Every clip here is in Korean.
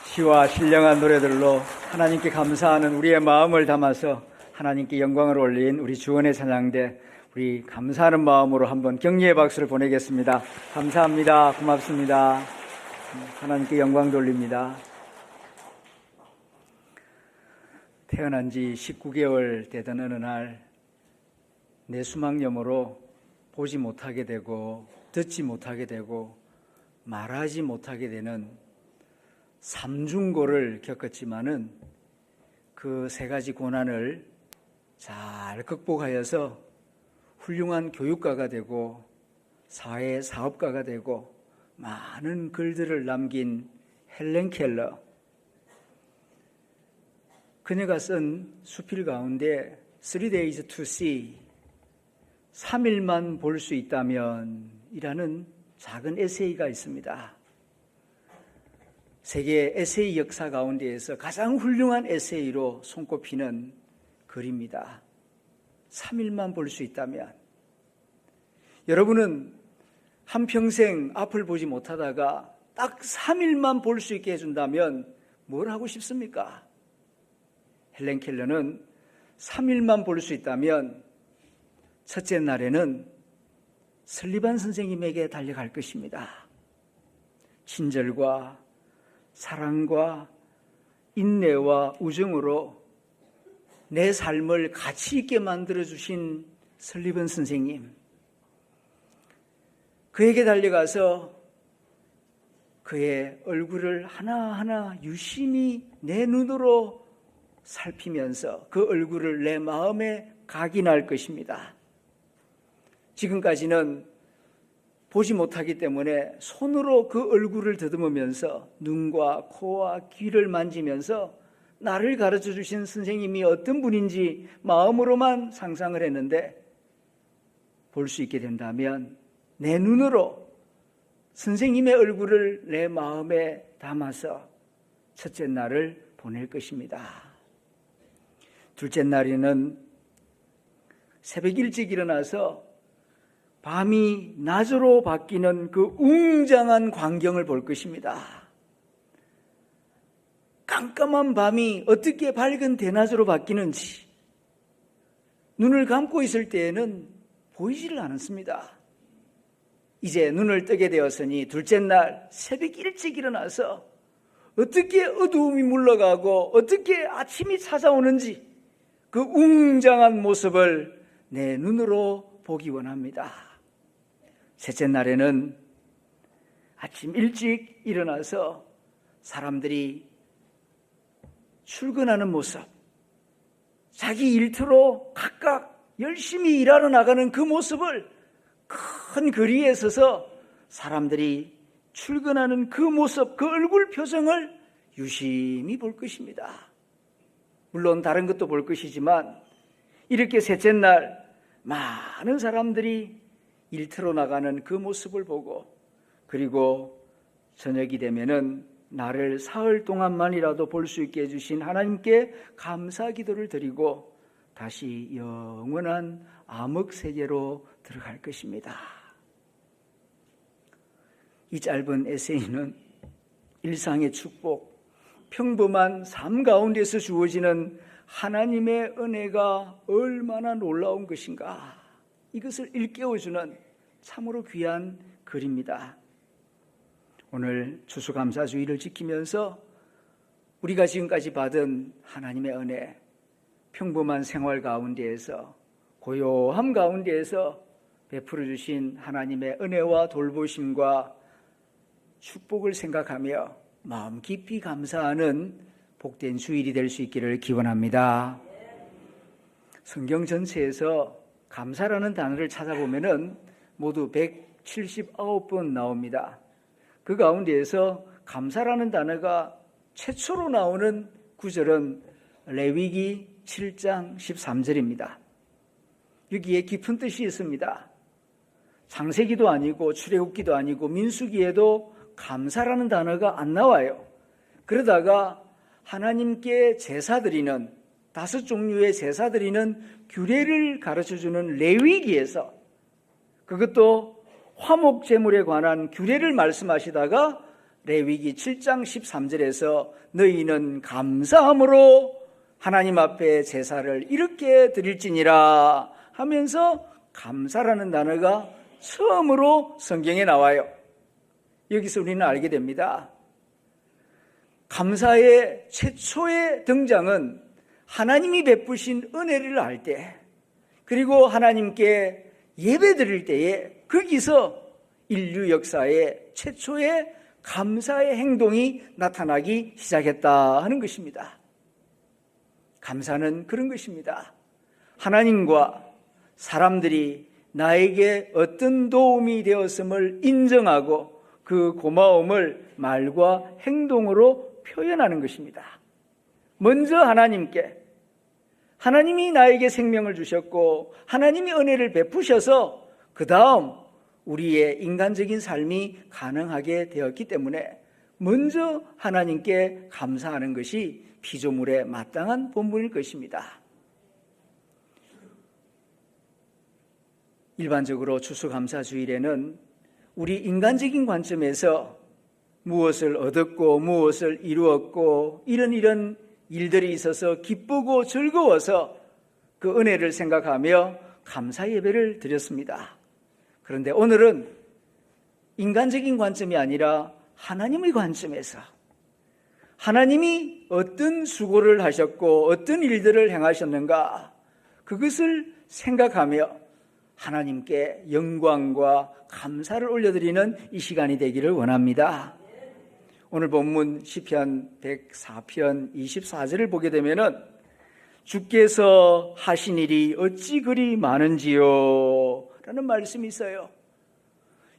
시와 신령한 노래들로 하나님께 감사하는 우리의 마음을 담아서 하나님께 영광을 올린 우리 주원의 찬양대, 우리 감사하는 마음으로 한번 격려의 박수를 보내겠습니다. 감사합니다. 고맙습니다. 하나님께 영광 돌립니다. 태어난 지 19개월 되던 어느 날 뇌수막염으로 보지 못하게 되고 듣지 못하게 되고 말하지 못하게 되는 삼중고를 겪었지만은 그 세 가지 고난을 잘 극복하여서 훌륭한 교육가가 되고 사회 사업가가 되고 많은 글들을 남긴 헬렌 켈러, 그녀가 쓴 수필 가운데 3 days to see, 3일만 볼 수 있다면 이라는 작은 에세이가 있습니다. 세계 에세이 역사 가운데에서 가장 훌륭한 에세이로 손꼽히는 글입니다. 3일만 볼 수 있다면. 여러분은 한평생 앞을 보지 못하다가 딱 3일만 볼 수 있게 해준다면 뭘 하고 싶습니까? 헬렌 켈러는 3일만 볼 수 있다면 첫째 날에는 설리반 선생님에게 달려갈 것입니다. 친절과 사랑과 인내와 우정으로 내 삶을 가치 있게 만들어주신 설리반 선생님, 그에게 달려가서 그의 얼굴을 하나하나 유심히 내 눈으로 살피면서 그 얼굴을 내 마음에 각인할 것입니다. 지금까지는 보지 못하기 때문에 손으로 그 얼굴을 더듬으면서 눈과 코와 귀를 만지면서 나를 가르쳐 주신 선생님이 어떤 분인지 마음으로만 상상을 했는데, 볼 수 있게 된다면 내 눈으로 선생님의 얼굴을 내 마음에 담아서 첫째 날을 보낼 것입니다. 둘째 날에는 새벽 일찍 일어나서 밤이 낮으로 바뀌는 그 웅장한 광경을 볼 것입니다. 깜깜한 밤이 어떻게 밝은 대낮으로 바뀌는지 눈을 감고 있을 때에는 보이지를 않았습니다. 이제 눈을 뜨게 되었으니 둘째 날 새벽 일찍 일어나서 어떻게 어두움이 물러가고 어떻게 아침이 찾아오는지 그 웅장한 모습을 내 눈으로 보기 원합니다. 셋째 날에는 아침 일찍 일어나서 사람들이 출근하는 모습, 자기 일터로 각각 열심히 일하러 나가는 그 모습을 큰 거리에 서서 사람들이 출근하는 그 모습, 그 얼굴 표정을 유심히 볼 것입니다. 물론 다른 것도 볼 것이지만 이렇게 셋째 날 많은 사람들이 일터로 나가는 그 모습을 보고, 그리고 저녁이 되면은 나를 사흘 동안만이라도 볼 수 있게 해주신 하나님께 감사 기도를 드리고 다시 영원한 암흑 세계로 들어갈 것입니다. 이 짧은 에세이는 일상의 축복, 평범한 삶 가운데서 주어지는 하나님의 은혜가 얼마나 놀라운 것인가, 이것을 일깨워주는 참으로 귀한 글입니다. 오늘 추수감사주의를 지키면서 우리가 지금까지 받은 하나님의 은혜, 평범한 생활 가운데에서 고요함 가운데에서 베풀어 주신 하나님의 은혜와 돌보심과 축복을 생각하며 마음 깊이 감사하는 복된 주일이 될 수 있기를 기원합니다. 성경 전체에서 감사라는 단어를 찾아보면은 모두 179번 나옵니다. 그 가운데에서 감사라는 단어가 최초로 나오는 구절은 레위기 7장 13절입니다. 여기에 깊은 뜻이 있습니다. 창세기도 아니고 출애굽기도 아니고 민수기에도 감사라는 단어가 안 나와요. 그러다가 하나님께 제사 드리는 5종류의 제사 드리는 규례를 가르쳐주는 레위기에서, 그것도 화목 제물에 관한 규례를 말씀하시다가 레위기 7장 13절에서 너희는 감사함으로 하나님 앞에 제사를 이렇게 드릴지니라 하면서 감사라는 단어가 처음으로 성경에 나와요. 여기서 우리는 알게 됩니다. 감사의 최초의 등장은 하나님이 베푸신 은혜를 알 때, 그리고 하나님께 예배 드릴 때에 거기서 인류 역사의 최초의 감사의 행동이 나타나기 시작했다 하는 것입니다. 감사는 그런 것입니다. 하나님과 사람들이 나에게 어떤 도움이 되었음을 인정하고 그 고마움을 말과 행동으로 표현하는 것입니다. 먼저 하나님이 나에게 생명을 주셨고 하나님이 은혜를 베푸셔서 그 다음 우리의 인간적인 삶이 가능하게 되었기 때문에 먼저 하나님께 감사하는 것이 피조물의 마땅한 본분일 것입니다. 일반적으로 추수감사주일에는 우리 인간적인 관점에서 무엇을 얻었고 무엇을 이루었고 이런 일들이 있어서 기쁘고 즐거워서 그 은혜를 생각하며 감사 예배를 드렸습니다. 그런데 오늘은 인간적인 관점이 아니라 하나님의 관점에서 하나님이 어떤 수고를 하셨고 어떤 일들을 행하셨는가 그것을 생각하며 하나님께 영광과 감사를 올려드리는 이 시간이 되기를 원합니다. 오늘 본문 시편 104편 24절을 보게 되면은 주께서 하신 일이 어찌 그리 많은지요 라는 말씀이 있어요.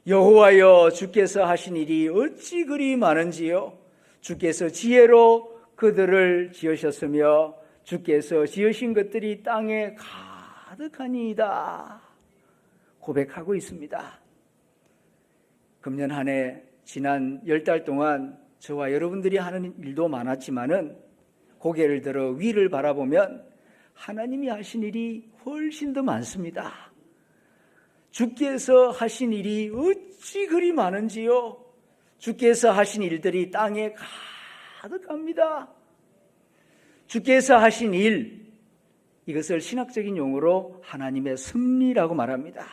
여호와여 주께서 하신 일이 어찌 그리 많은지요. 주께서 지혜로 그들을 지으셨으며 주께서 지으신 것들이 땅에 가득하니이다 고백하고 있습니다. 금년 한 해 지난 10달 동안 저와 여러분들이 하는 일도 많았지만은 고개를 들어 위를 바라보면 하나님이 하신 일이 훨씬 더 많습니다. 주께서 하신 일이 어찌 그리 많은지요. 주께서 하신 일들이 땅에 가득합니다. 주께서 하신 일, 이것을 신학적인 용어로 하나님의 섭리라고 말합니다.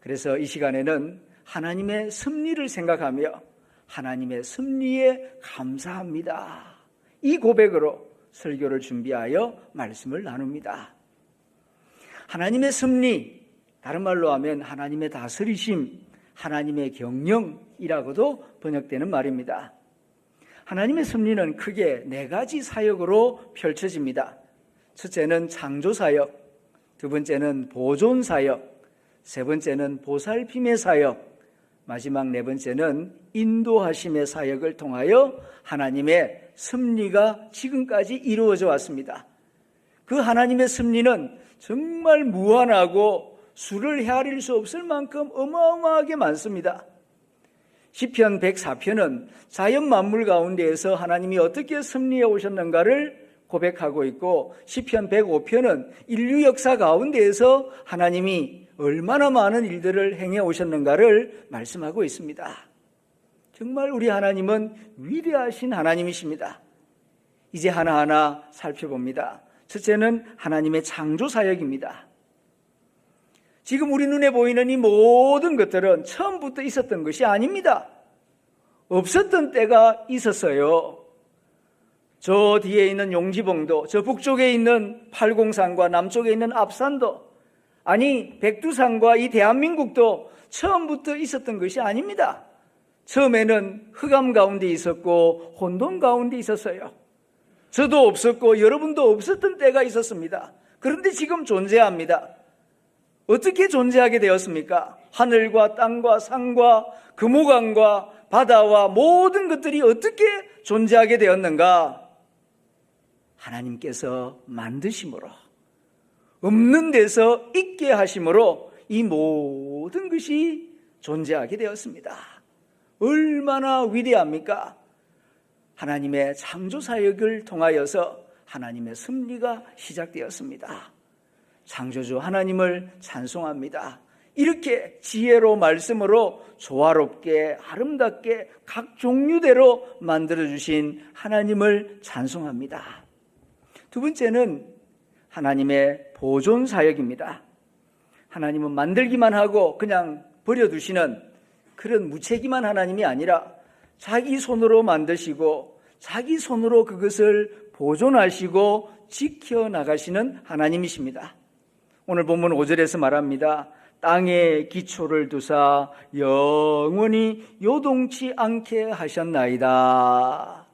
그래서 이 시간에는 하나님의 섭리를 생각하며 하나님의 섭리에 감사합니다. 이 고백으로 설교를 준비하여 말씀을 나눕니다. 하나님의 섭리, 다른 말로 하면 하나님의 다스리심, 하나님의 경영이라고도 번역되는 말입니다. 하나님의 섭리는 크게 4가지 사역으로 펼쳐집니다. 첫째는 창조사역, 두 번째는 보존사역, 세 번째는 보살핌의 사역, 마지막 4번째는 인도하심의 사역을 통하여 하나님의 섭리가 지금까지 이루어져 왔습니다. 그 하나님의 섭리는 정말 무한하고 수를 헤아릴 수 없을 만큼 어마어마하게 많습니다. 시편 104편은 자연 만물 가운데에서 하나님이 어떻게 섭리해 오셨는가를 고백하고 있고 시편 105편은 인류 역사 가운데에서 하나님이 얼마나 많은 일들을 행해 오셨는가를 말씀하고 있습니다. 정말 우리 하나님은 위대하신 하나님이십니다. 이제 하나하나 살펴봅니다. 첫째는 하나님의 창조사역입니다. 지금 우리 눈에 보이는 이 모든 것들은 처음부터 있었던 것이 아닙니다. 없었던 때가 있었어요. 저 뒤에 있는 용지봉도, 저 북쪽에 있는 팔공산과 남쪽에 있는 압산도, 아니 백두산과 이 대한민국도 처음부터 있었던 것이 아닙니다. 처음에는 흑암 가운데 있었고 혼돈 가운데 있었어요. 저도 없었고 여러분도 없었던 때가 있었습니다. 그런데 지금 존재합니다. 어떻게 존재하게 되었습니까? 하늘과 땅과 산과 금호강과 바다와 모든 것들이 어떻게 존재하게 되었는가? 하나님께서 만드심으로, 없는 데서 있게 하심으로 이 모든 것이 존재하게 되었습니다. 얼마나 위대합니까? 하나님의 창조사역을 통하여서 하나님의 섭리가 시작되었습니다. 창조주 하나님을 찬송합니다. 이렇게 지혜로 말씀으로 조화롭게 아름답게 각 종류대로 만들어주신 하나님을 찬송합니다. 두 번째는 하나님의 보존 사역입니다. 하나님은 만들기만 하고 그냥 버려두시는 그런 무책임한 하나님이 아니라 자기 손으로 만드시고 자기 손으로 그것을 보존하시고 지켜나가시는 하나님이십니다. 오늘 본문 5절에서 말합니다. 땅에 기초를 두사 영원히 요동치 않게 하셨나이다.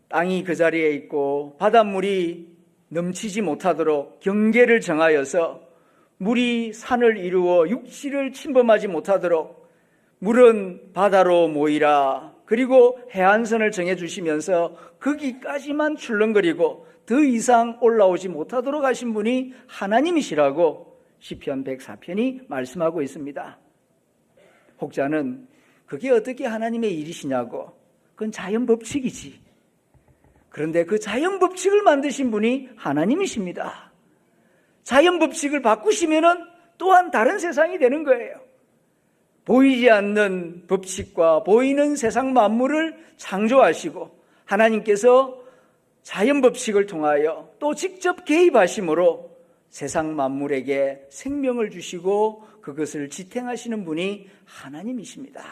땅이 그 자리에 있고 바닷물이 넘치지 못하도록 경계를 정하여서 물이 산을 이루어 육지를 침범하지 못하도록 물은 바다로 모이라, 그리고 해안선을 정해주시면서 거기까지만 출렁거리고 더 이상 올라오지 못하도록 하신 분이 하나님이시라고 시편 104편이 말씀하고 있습니다. 혹자는 그게 어떻게 하나님의 일이시냐고, 그건 자연법칙이지. 그런데 그 자연법칙을 만드신 분이 하나님이십니다. 자연법칙을 바꾸시면은 또한 다른 세상이 되는 거예요. 보이지 않는 법칙과 보이는 세상 만물을 창조하시고 하나님께서 자연법칙을 통하여 또 직접 개입하심으로 세상 만물에게 생명을 주시고 그것을 지탱하시는 분이 하나님이십니다.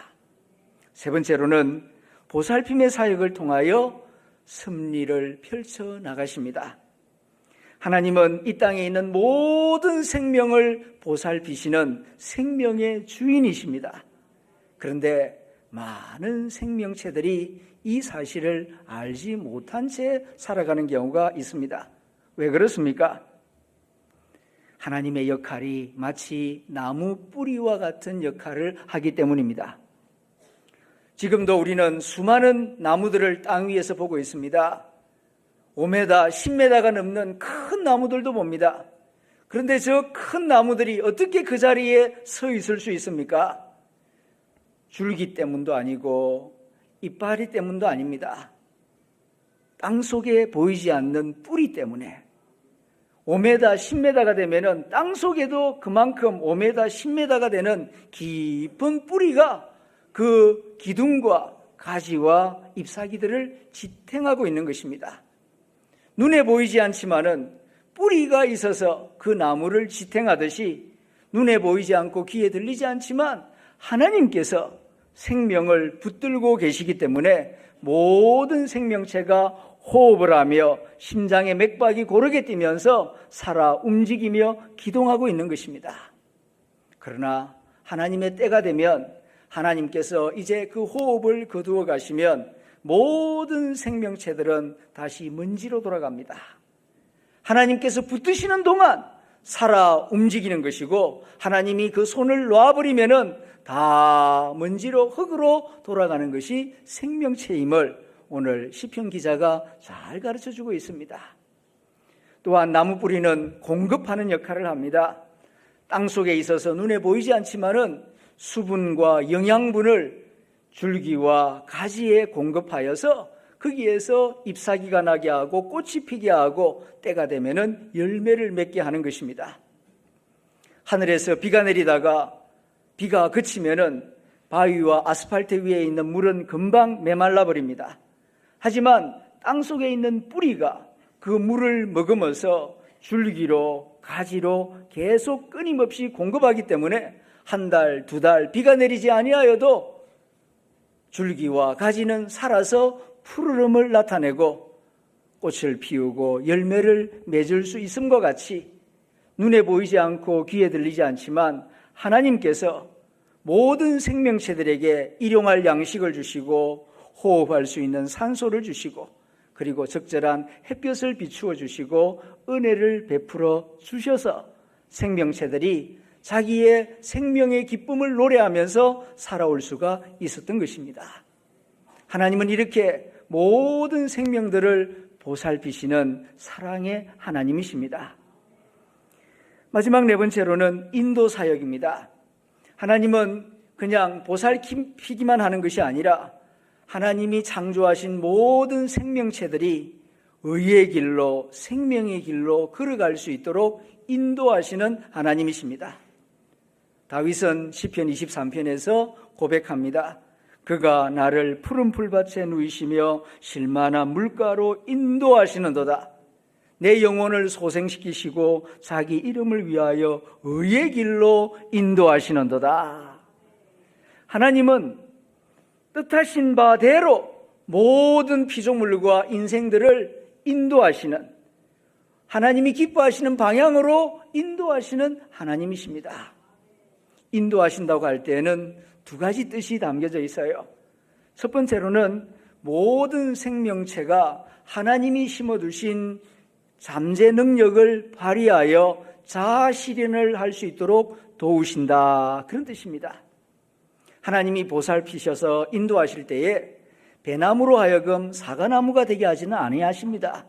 세 번째로는 보살핌의 사역을 통하여 섭리를 펼쳐 나가십니다. 하나님은 이 땅에 있는 모든 생명을 보살피시는 생명의 주인이십니다. 그런데 많은 생명체들이 이 사실을 알지 못한 채 살아가는 경우가 있습니다. 왜 그렇습니까? 하나님의 역할이 마치 나무 뿌리와 같은 역할을 하기 때문입니다. 지금도 우리는 수많은 나무들을 땅 위에서 보고 있습니다. 5m, 10m가 넘는 큰 나무들도 봅니다. 그런데 저 큰 나무들이 어떻게 그 자리에 서 있을 수 있습니까? 줄기 때문도 아니고 이파리 때문도 아닙니다. 땅 속에 보이지 않는 뿌리 때문에 5m, 10m가 되면은 땅 속에도 그만큼 5m, 10m가 되는 깊은 뿌리가 그 기둥과 가지와 잎사귀들을 지탱하고 있는 것입니다. 눈에 보이지 않지만은 뿌리가 있어서 그 나무를 지탱하듯이 눈에 보이지 않고 귀에 들리지 않지만 하나님께서 생명을 붙들고 계시기 때문에 모든 생명체가 호흡을 하며 심장의 맥박이 고르게 뛰면서 살아 움직이며 기동하고 있는 것입니다. 그러나 하나님의 때가 되면 하나님께서 이제 그 호흡을 거두어 가시면 모든 생명체들은 다시 먼지로 돌아갑니다. 하나님께서 붙드시는 동안 살아 움직이는 것이고 하나님이 그 손을 놔버리면은 다 먼지로 흙으로 돌아가는 것이 생명체임을 오늘 시편 기자가 잘 가르쳐주고 있습니다. 또한 나무 뿌리는 공급하는 역할을 합니다. 땅 속에 있어서 눈에 보이지 않지만은 수분과 영양분을 줄기와 가지에 공급하여서 거기에서 잎사귀가 나게 하고 꽃이 피게 하고 때가 되면은 열매를 맺게 하는 것입니다. 하늘에서 비가 내리다가 비가 그치면은 바위와 아스팔트 위에 있는 물은 금방 메말라 버립니다. 하지만 땅 속에 있는 뿌리가 그 물을 머금어서 줄기로 가지로 계속 끊임없이 공급하기 때문에 한 달, 두 달 비가 내리지 아니하여도 줄기와 가지는 살아서 푸르름을 나타내고 꽃을 피우고 열매를 맺을 수 있음과 같이 눈에 보이지 않고 귀에 들리지 않지만 하나님께서 모든 생명체들에게 일용할 양식을 주시고 호흡할 수 있는 산소를 주시고 그리고 적절한 햇볕을 비추어 주시고 은혜를 베풀어 주셔서 생명체들이 자기의 생명의 기쁨을 노래하면서 살아올 수가 있었던 것입니다. 하나님은 이렇게 모든 생명들을 보살피시는 사랑의 하나님이십니다. 마지막 네 번째로는 인도 사역입니다. 하나님은 그냥 보살피기만 하는 것이 아니라 하나님이 창조하신 모든 생명체들이 의의 길로 생명의 길로 걸어갈 수 있도록 인도하시는 하나님이십니다. 다윗은 시편 23편에서 고백합니다. 그가 나를 푸른 풀밭에 누이시며 실만한 물가로 인도하시는도다. 내 영혼을 소생시키시고 자기 이름을 위하여 의의 길로 인도하시는도다. 하나님은 뜻하신 바대로 모든 피조물과 인생들을 인도하시는, 하나님이 기뻐하시는 방향으로 인도하시는 하나님이십니다. 인도하신다고 할 때에는 두 가지 뜻이 담겨져 있어요. 첫 번째로는 모든 생명체가 하나님이 심어두신 잠재 능력을 발휘하여 자아 실현을 할 수 있도록 도우신다, 그런 뜻입니다. 하나님이 보살피셔서 인도하실 때에 배나무로 하여금 사과나무가 되게 하지는 아니하십니다.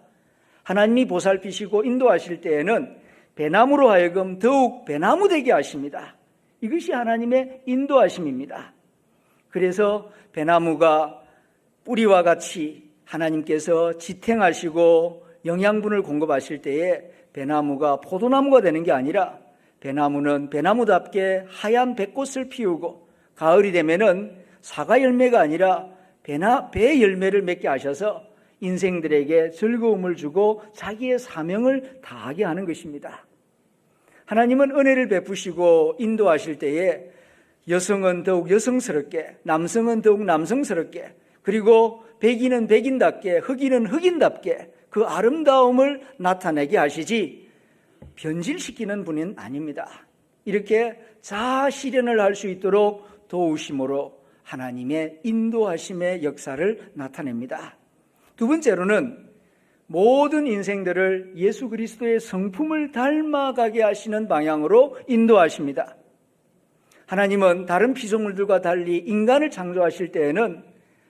하나님이 보살피시고 인도하실 때에는 배나무로 하여금 더욱 배나무 되게 하십니다. 이것이 하나님의 인도하심입니다. 그래서 배나무가 뿌리와 같이 하나님께서 지탱하시고 영양분을 공급하실 때에 배나무가 포도나무가 되는 게 아니라 배나무는 배나무답게 하얀 백꽃을 피우고 가을이 되면은 사과 열매가 아니라 배 열매를 맺게 하셔서 인생들에게 즐거움을 주고 자기의 사명을 다하게 하는 것입니다. 하나님은 은혜를 베푸시고 인도하실 때에 여성은 더욱 여성스럽게, 남성은 더욱 남성스럽게, 그리고 백인은 백인답게, 흑인은 흑인답게 그 아름다움을 나타내게 하시지 변질시키는 분은 아닙니다. 이렇게 자아 실현을 할 수 있도록 도우심으로 하나님의 인도하심의 역사를 나타냅니다. 두 번째로는 모든 인생들을 예수 그리스도의 성품을 닮아가게 하시는 방향으로 인도하십니다. 하나님은 다른 피조물들과 달리 인간을 창조하실 때에는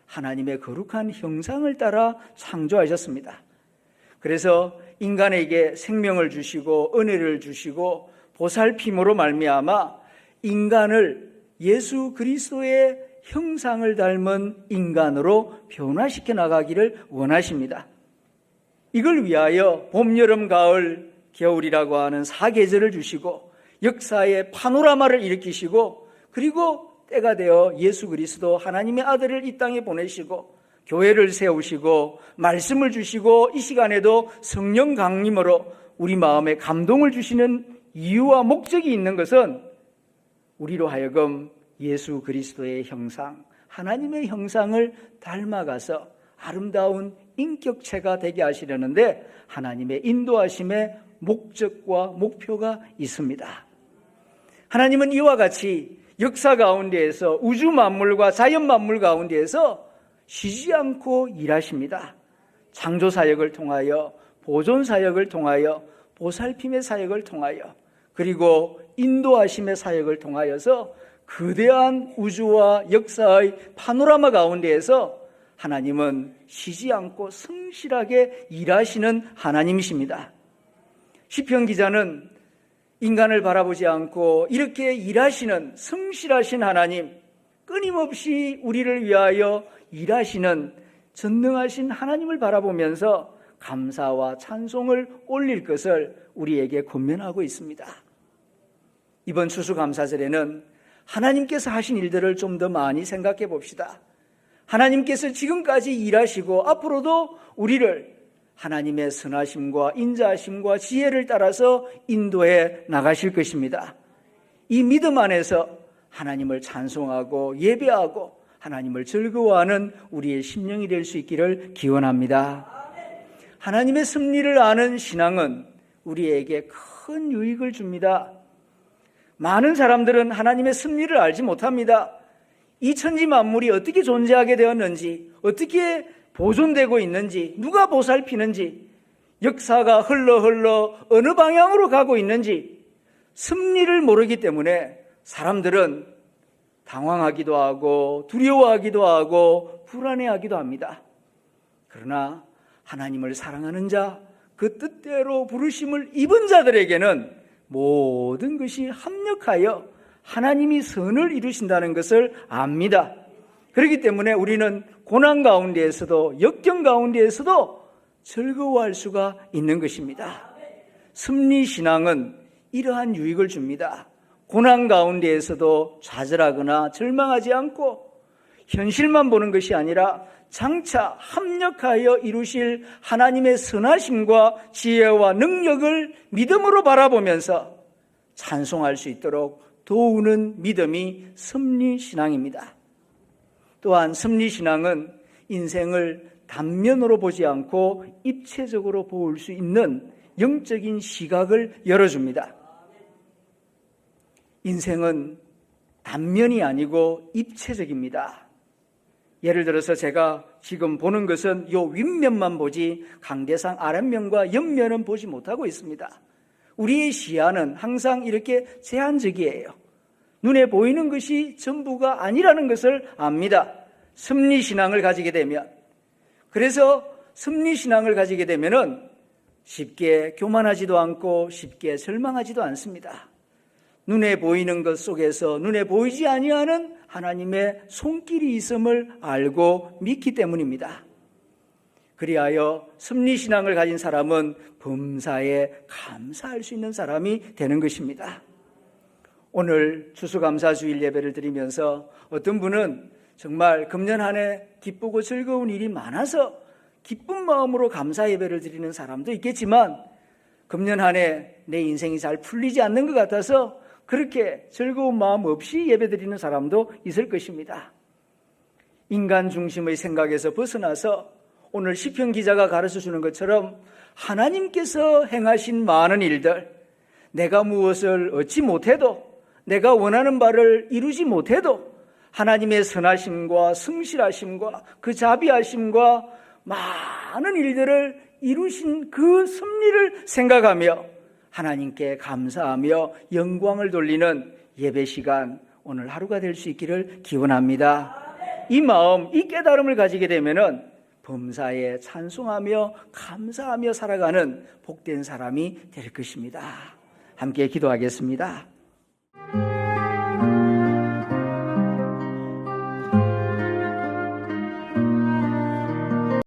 하나님의 거룩한 형상을 따라 창조하셨습니다. 그래서 인간에게 생명을 주시고 은혜를 주시고 보살핌으로 말미암아 인간을 예수 그리스도의 형상을 닮은 인간으로 변화시켜 나가기를 원하십니다. 이걸 위하여 봄, 여름, 가을, 겨울이라고 하는 4계절을 주시고 역사의 파노라마를 일으키시고 그리고 때가 되어 예수 그리스도 하나님의 아들을 이 땅에 보내시고 교회를 세우시고 말씀을 주시고 이 시간에도 성령 강림으로 우리 마음에 감동을 주시는 이유와 목적이 있는 것은 우리로 하여금 예수 그리스도의 형상, 하나님의 형상을 닮아가서 아름다운 인격체가 되게 하시려는데 하나님의 인도하심의 목적과 목표가 있습니다. 하나님은 이와 같이 역사 가운데에서 우주 만물과 자연 만물 가운데에서 쉬지 않고 일하십니다. 창조 사역을 통하여, 보존 사역을 통하여, 보살핌의 사역을 통하여, 그리고 인도하심의 사역을 통하여서 거대한 우주와 역사의 파노라마 가운데에서 하나님은 쉬지 않고 성실하게 일하시는 하나님이십니다. 시편 기자는 인간을 바라보지 않고 이렇게 일하시는 성실하신 하나님, 끊임없이 우리를 위하여 일하시는 전능하신 하나님을 바라보면서 감사와 찬송을 올릴 것을 우리에게 권면하고 있습니다. 이번 추수감사절에는 하나님께서 하신 일들을 좀 더 많이 생각해 봅시다. 하나님께서 지금까지 일하시고 앞으로도 우리를 하나님의 선하심과 인자하심과 지혜를 따라서 인도해 나가실 것입니다. 이 믿음 안에서 하나님을 찬송하고 예배하고 하나님을 즐거워하는 우리의 심령이 될 수 있기를 기원합니다. 하나님의 섭리를 아는 신앙은 우리에게 큰 유익을 줍니다. 많은 사람들은 하나님의 섭리를 알지 못합니다. 이 천지 만물이 어떻게 존재하게 되었는지, 어떻게 보존되고 있는지, 누가 보살피는지, 역사가 흘러 어느 방향으로 가고 있는지 섭리를 모르기 때문에 사람들은 당황하기도 하고 두려워하기도 하고 불안해하기도 합니다. 그러나 하나님을 사랑하는 자, 그 뜻대로 부르심을 입은 자들에게는 모든 것이 합력하여 하나님이 선을 이루신다는 것을 압니다. 그렇기 때문에 우리는 고난 가운데에서도 역경 가운데에서도 즐거워할 수가 있는 것입니다. 섭리신앙은 이러한 유익을 줍니다. 고난 가운데에서도 좌절하거나 절망하지 않고 현실만 보는 것이 아니라 장차 합력하여 이루실 하나님의 선하심과 지혜와 능력을 믿음으로 바라보면서 찬송할 수 있도록 도우는 믿음이 섭리신앙입니다. 또한 섭리신앙은 인생을 단면으로 보지 않고 입체적으로 볼 수 있는 영적인 시각을 열어줍니다. 인생은 단면이 아니고 입체적입니다. 예를 들어서 제가 지금 보는 것은 요 윗면만 보지 강대상 아랫면과 옆면은 보지 못하고 있습니다. 우리의 시야는 항상 이렇게 제한적이에요. 눈에 보이는 것이 전부가 아니라는 것을 압니다. 섭리신앙을 가지게 되면. 그래서 섭리신앙을 가지게 되면은 쉽게 교만하지도 않고 쉽게 절망하지도 않습니다. 눈에 보이는 것 속에서 눈에 보이지 아니하는 하나님의 손길이 있음을 알고 믿기 때문입니다. 그리하여 섭리신앙을 가진 사람은 범사에 감사할 수 있는 사람이 되는 것입니다. 오늘 추수감사주일 예배를 드리면서 어떤 분은 정말 금년 한 해 기쁘고 즐거운 일이 많아서 기쁜 마음으로 감사 예배를 드리는 사람도 있겠지만 금년 한 해 내 인생이 잘 풀리지 않는 것 같아서 그렇게 즐거운 마음 없이 예배드리는 사람도 있을 것입니다. 인간 중심의 생각에서 벗어나서 오늘 시편 기자가 가르쳐주는 것처럼 하나님께서 행하신 많은 일들, 내가 무엇을 얻지 못해도, 내가 원하는 바를 이루지 못해도 하나님의 선하심과 성실하심과 그 자비하심과 많은 일들을 이루신 그 섭리를 생각하며 하나님께 감사하며 영광을 돌리는 예배 시간 오늘 하루가 될 수 있기를 기원합니다. 이 마음, 이 깨달음을 가지게 되면은 범사에 찬송하며 감사하며 살아가는 복된 사람이 될 것입니다. 함께 기도하겠습니다.